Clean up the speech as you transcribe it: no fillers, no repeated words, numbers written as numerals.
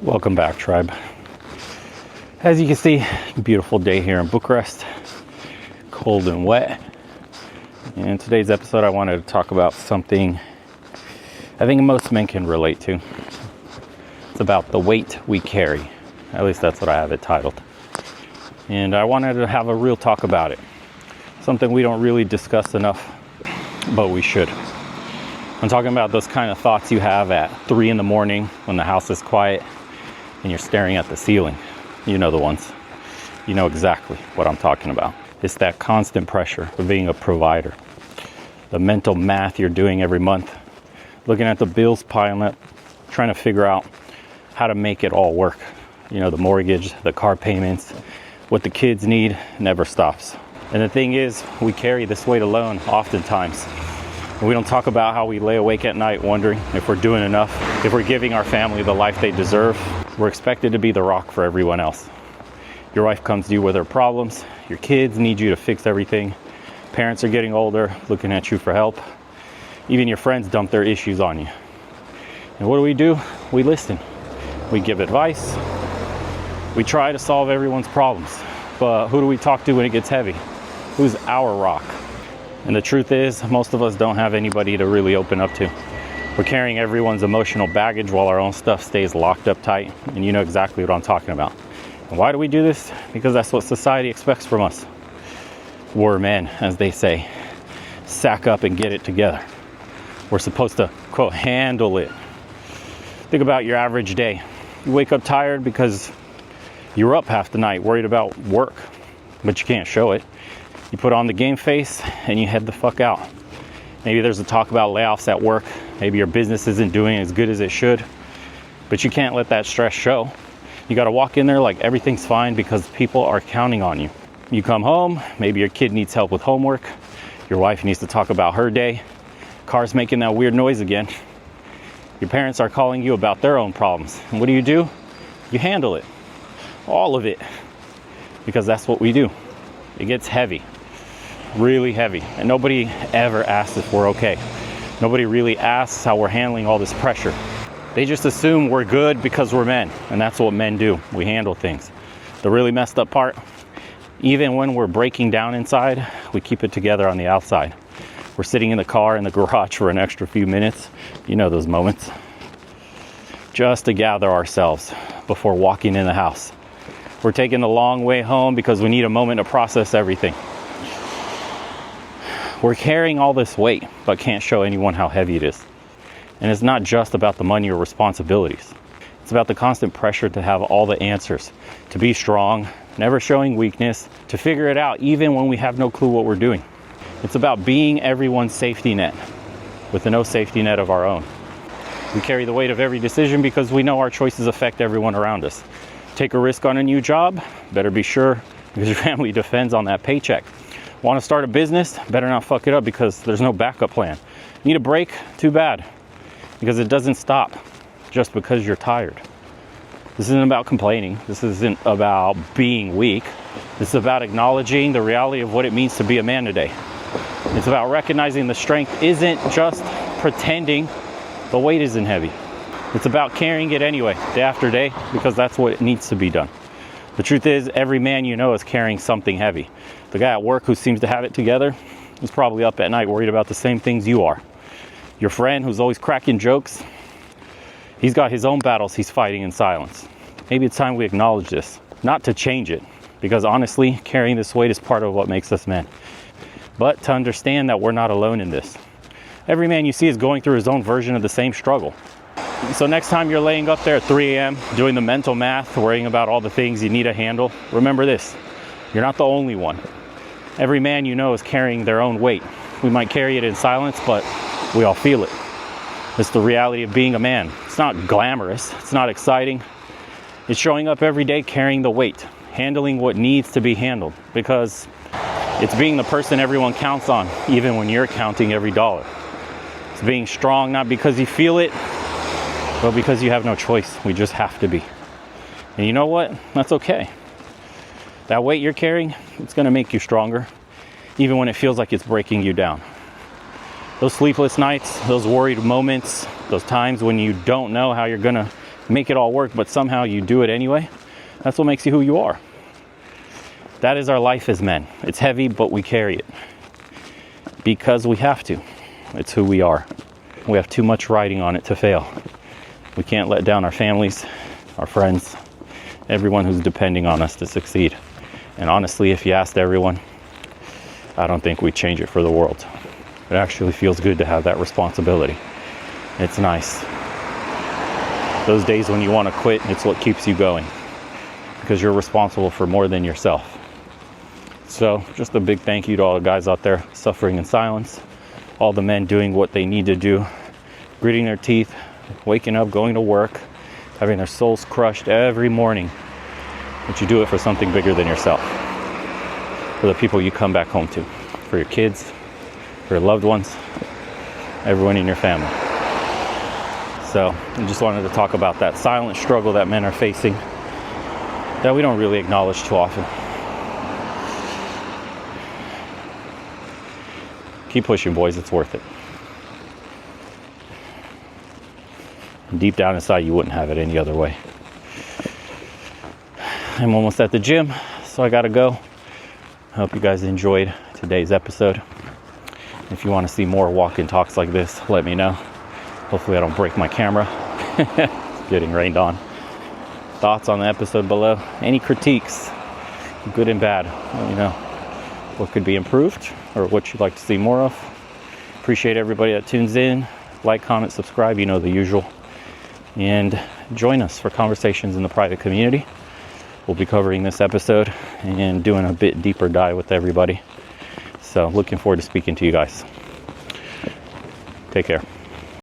Welcome back, tribe. As you can see, beautiful day here in Bucharest, cold and wet. In today's episode, I wanted to talk about something I think most men can relate to. It's about the weight we carry. At least that's what I have it titled. And I wanted to have a real talk about it. Something we don't really discuss enough, but we should. I'm talking about those kind of thoughts you have at 3 in the morning when the house is quiet and you're staring at the ceiling. You know the ones. You know exactly what I'm talking about. It's that constant pressure of being a provider. The mental math you're doing every month, looking at the bills piling up, trying to figure out how to make it all work. You know, the mortgage, the car payments, what the kids need never stops. And the thing is, we carry this weight alone oftentimes. We don't talk about how we lay awake at night wondering if we're doing enough, if we're giving our family the life they deserve. We're expected to be the rock for everyone else. Your wife comes to you with her problems. Your kids need you to fix everything. Parents are getting older, looking at you for help. Even your friends dump their issues on you. And what do? We listen. We give advice. We try to solve everyone's problems. But who do we talk to when it gets heavy? Who's our rock? And the truth is, most of us don't have anybody to really open up to. We're carrying everyone's emotional baggage while our own stuff stays locked up tight. And you know exactly what I'm talking about. And why do we do this? Because that's what society expects from us. We're men, as they say. Sack up and get it together. We're supposed to, quote, handle it. Think about your average day. You wake up tired because you were up half the night worried about work, but you can't show it. You put on the game face and you head the fuck out. Maybe there's a talk about layoffs at work. Maybe your business isn't doing as good as it should, but you can't let that stress show. You got to walk in there like everything's fine because people are counting on you. You come home, maybe your kid needs help with homework. Your wife needs to talk about her day. Car's making that weird noise again. Your parents are calling you about their own problems. And what do? You handle it. All of it. Because that's what we do. It gets heavy. Really heavy. And nobody ever asks if we're okay. Nobody really asks how we're handling all this pressure. They just assume we're good because we're men. And that's what men do. We handle things. The really messed up part, even when we're breaking down inside, we keep it together on the outside. We're sitting in the car in the garage for an extra few minutes. You know those moments. Just to gather ourselves before walking in the house. We're taking the long way home because we need a moment to process everything. We're carrying all this weight, but can't show anyone how heavy it is. And it's not just about the money or responsibilities. It's about the constant pressure to have all the answers, to be strong, never showing weakness, to figure it out even when we have no clue what we're doing. It's about being everyone's safety net, with no safety net of our own. We carry the weight of every decision because we know our choices affect everyone around us. Take a risk on a new job, better be sure because your family depends on that paycheck. Want to start a business? Better not fuck it up because there's no backup plan. Need a break? Too bad, because it doesn't stop just because you're tired. This isn't about complaining. This isn't about being weak. This is about acknowledging the reality of what it means to be a man today. It's about recognizing the strength isn't just pretending the weight isn't heavy. It's about carrying it anyway, day after day, because that's what needs to be done. The truth is, every man you know is carrying something heavy. The guy at work who seems to have it together is probably up at night worried about the same things you are. Your friend who's always cracking jokes, he's got his own battles he's fighting in silence. Maybe it's time we acknowledge this, not to change it, because honestly, carrying this weight is part of what makes us men. But to understand that we're not alone in this. Every man you see is going through his own version of the same struggle. So next time you're laying up there at 3 a.m. doing the mental math, worrying about all the things you need to handle, remember this, you're not the only one. Every man you know is carrying their own weight. We might carry it in silence, but we all feel it. It's the reality of being a man. It's not glamorous, it's not exciting. It's showing up every day carrying the weight, handling what needs to be handled, because it's being the person everyone counts on, even when you're counting every dollar. It's being strong, not because you feel it, but because you have no choice. We just have to be. And you know what? That's okay. That weight you're carrying, it's going to make you stronger, even when it feels like it's breaking you down. Those sleepless nights, those worried moments, those times when you don't know how you're going to make it all work, but somehow you do it anyway. That's what makes you who you are. That is our life as men. It's heavy, but we carry it because we have to. It's who we are. We have too much riding on it to fail. We can't let down our families, our friends, everyone who's depending on us to succeed. And honestly, if you asked everyone, I don't think we'd change it for the world. It actually feels good to have that responsibility. It's nice. Those days when you want to quit, it's what keeps you going because you're responsible for more than yourself. So just a big thank you to all the guys out there suffering in silence, all the men doing what they need to do, gritting their teeth, waking up, going to work, having their souls crushed every morning. But you do it for something bigger than yourself, for the people you come back home to, for your kids, for your loved ones, everyone in your family. So I just wanted to talk about that silent struggle that men are facing that we don't really acknowledge too often. Keep pushing, boys. It's worth it. Deep down inside, you wouldn't have it any other way. I'm almost at the gym, so I gotta go. I hope you guys enjoyed today's episode. If you want to see more walk-in talks like this, let me know. Hopefully I don't break my camera. It's getting rained on. Thoughts on the episode below. Any critiques, good and bad. Let me know what could be improved or what you'd like to see more of. Appreciate everybody that tunes in. Like, comment, subscribe, you know the usual. And join us for conversations in the private community. We'll be covering this episode and doing a bit deeper dive with everybody. So looking forward to speaking to you guys. Take care.